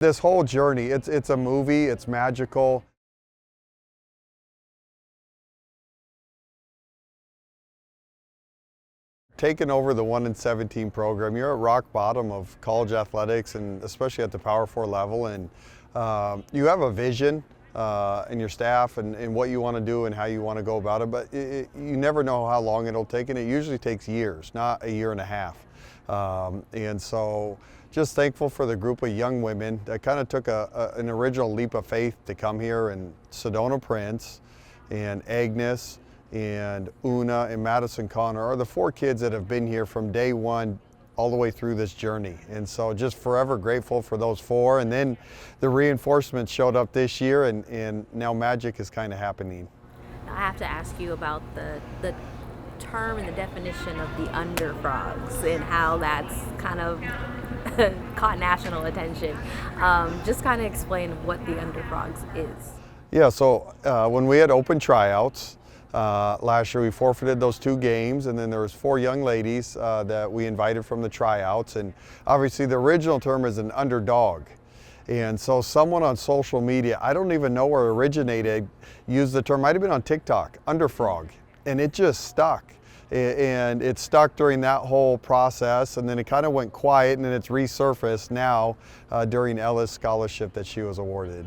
This whole journey, it's a movie, it's magical. Taking over the 1-17 program, you're at rock bottom of college athletics, and especially at the Power 4 level, and you have a vision in your staff and what you want to do and how you want to go about it, but you never know how long it'll take, and it usually takes years, not a year and a half. And so just thankful for the group of young women that kind of took an original leap of faith to come here, and Sedona Prince and Agnes and Una and Madison Connor are the 4 kids that have been here from day one all the way through this journey. And so just forever grateful for those 4. And then the reinforcements showed up this year, and now magic is kind of happening. I have to ask you about the term and the definition of the underfrogs and how that's kind of caught national attention. Just kind of explain what the underfrogs is. Yeah, so when we had open tryouts, last year we forfeited those 2 games, and then there was 4 young ladies that we invited from the tryouts, and obviously the original term is an underdog. And so someone on social media, I don't even know where it originated, used the term, might have been on TikTok, underfrog, and it just stuck. And it stuck during that whole process, and then it kind of went quiet, and then it's resurfaced now during Ella's scholarship that she was awarded.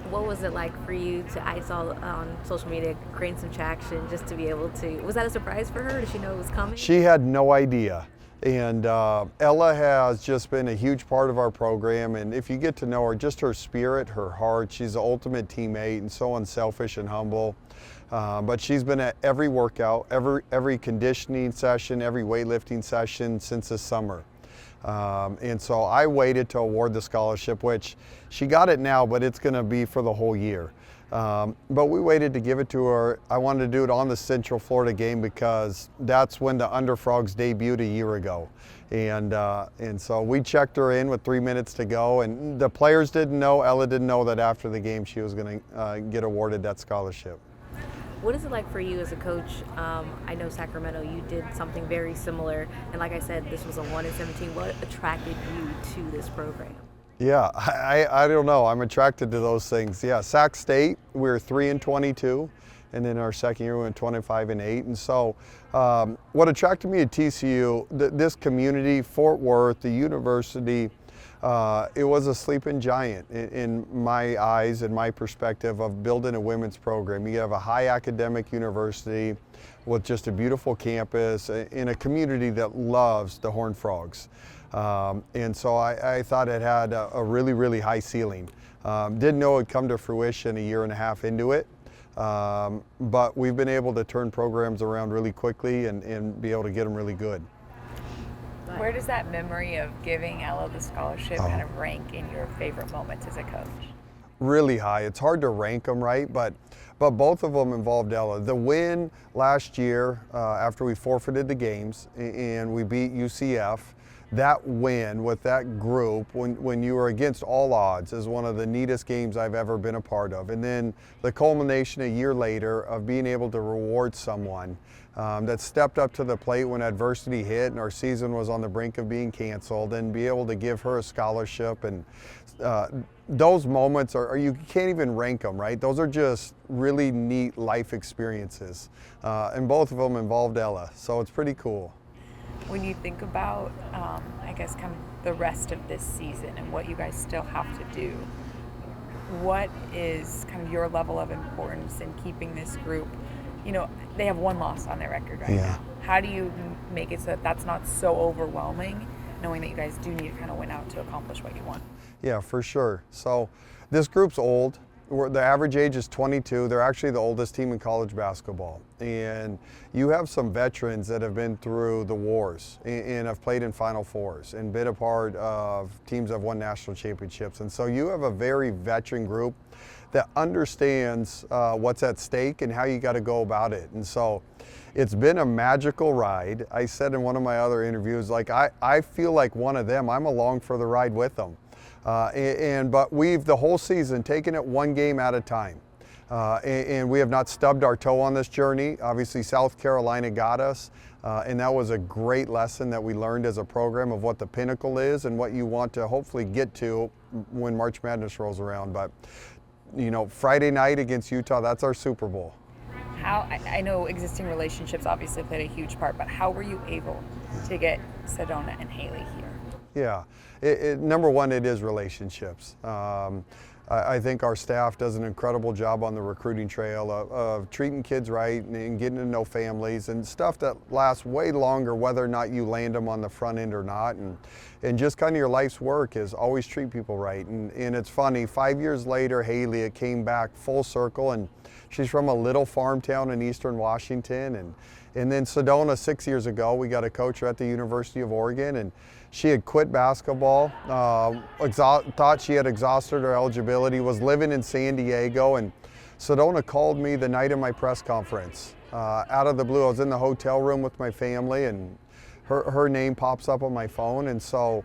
What was it like for you to, I saw on social media, create some traction just to be able to, was that a surprise for her? Did she know it was coming? She had no idea. And Ella has just been a huge part of our program, and if you get to know her, just her spirit, her heart, she's the ultimate teammate and so unselfish and humble. But she's been at every workout, every conditioning session, every weightlifting session since this summer. And so I waited to award the scholarship, which she got it now, but it's going to be for the whole year. But we waited to give it to her. I wanted to do it on the Central Florida game because that's when the Underfrogs debuted a year ago. And so we checked her in with 3 minutes to go, and the players didn't know, Ella didn't know that after the game she was going to get awarded that scholarship. What is it like for you as a coach? I know Sacramento, you did something very similar, and like I said, this was a 1-17. What attracted you to this program? Yeah, I don't know. I'm attracted to those things. Yeah, Sac State, we were 3-22, and then our second year we went 25-8. And so, what attracted me to TCU, this community, Fort Worth, the university, it was a sleeping giant in my eyes and my perspective of building a women's program. You have a high academic university with just a beautiful campus in a community that loves the Horned Frogs. And so I thought it had a really, really high ceiling. Didn't know it would come to fruition a year and a half into it. But we've been able to turn programs around really quickly and be able to get them really good. Where does that memory of giving Ella the scholarship kind of rank in your favorite moments as a coach? Really high. It's hard to rank them, right? But both of them involved Ella. The win last year after we forfeited the games and we beat UCF, that win with that group when you were against all odds is one of the neatest games I've ever been a part of. And then the culmination a year later of being able to reward someone that stepped up to the plate when adversity hit and our season was on the brink of being canceled, and be able to give her a scholarship. And those moments you can't even rank them, right? Those are just really neat life experiences. And both of them involved Ella, so it's pretty cool. When you think about, I guess, kind of the rest of this season and what you guys still have to do, what is kind of your level of importance in keeping this group? You know, they have 1 loss on their record right now. How do you make it so that that's not so overwhelming, knowing that you guys do need to kind of win out to accomplish what you want? Yeah, for sure. So this group's old. The average age is 22. They're actually the oldest team in college basketball. And you have some veterans that have been through the wars and have played in Final Fours and been a part of teams that have won national championships. And so you have a very veteran group that understands what's at stake and how you got to go about it. And so it's been a magical ride. I said in one of my other interviews, like I feel like one of them. I'm along for the ride with them. But we've the whole season taken it 1 game at a time. And we have not stubbed our toe on this journey. Obviously, South Carolina got us, and that was a great lesson that we learned as a program of what the pinnacle is and what you want to hopefully get to when March Madness rolls around. But, you know, Friday night against Utah, that's our Super Bowl. I know existing relationships obviously played a huge part, but how were you able to get Sedona and Haley here? Yeah, number one, it is relationships. I think our staff does an incredible job on the recruiting trail of treating kids right and getting to know families and stuff that lasts way longer whether or not you land them on the front end or not. And just kind of your life's work is always treat people right. And it's funny, 5 years later, Haley, it came back full circle, and she's from a little farm town in eastern Washington. And then Sedona, 6 years ago, we got a coach at the University of Oregon, and she had quit basketball, thought she had exhausted her eligibility, was living in San Diego, and Sedona called me the night of my press conference. Out of the blue, I was in the hotel room with my family, and her name pops up on my phone, and so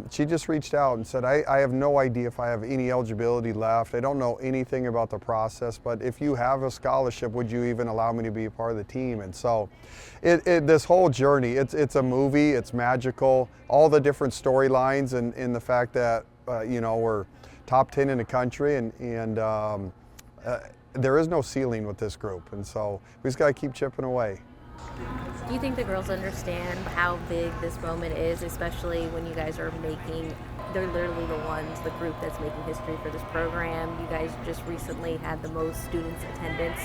she just reached out and said, I have no idea if I have any eligibility left. I don't know anything about the process, but if you have a scholarship, would you even allow me to be a part of the team? And so this whole journey, it's a movie, it's magical, all the different storylines and the fact that, you know, we're top 10 in the country and there is no ceiling with this group. And so we just got to keep chipping away. Do you think the girls understand how big this moment is, especially when you guys are they're literally the group that's making history for this program. You guys just recently had the most students attendance,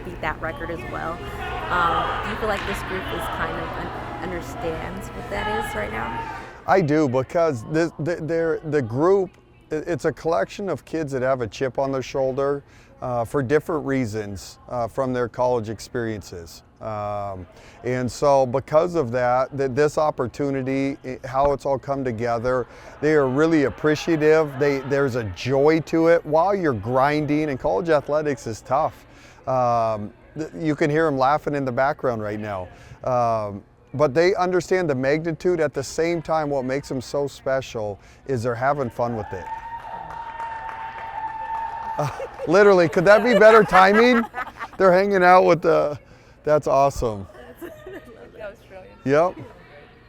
beat that record as well. Do you feel like this group is kind of understands what that is right now? I do, because the group, it's a collection of kids that have a chip on their shoulder for different reasons from their college experiences. And so because of that, this opportunity, how it's all come together, they are really appreciative. There's a joy to it while you're grinding, and college athletics is tough. You can hear them laughing in the background right now. But they understand the magnitude. At the same time, what makes them so special is they're having fun with it. Literally, could that be better timing? They're hanging out with that's awesome. That was brilliant. Yep.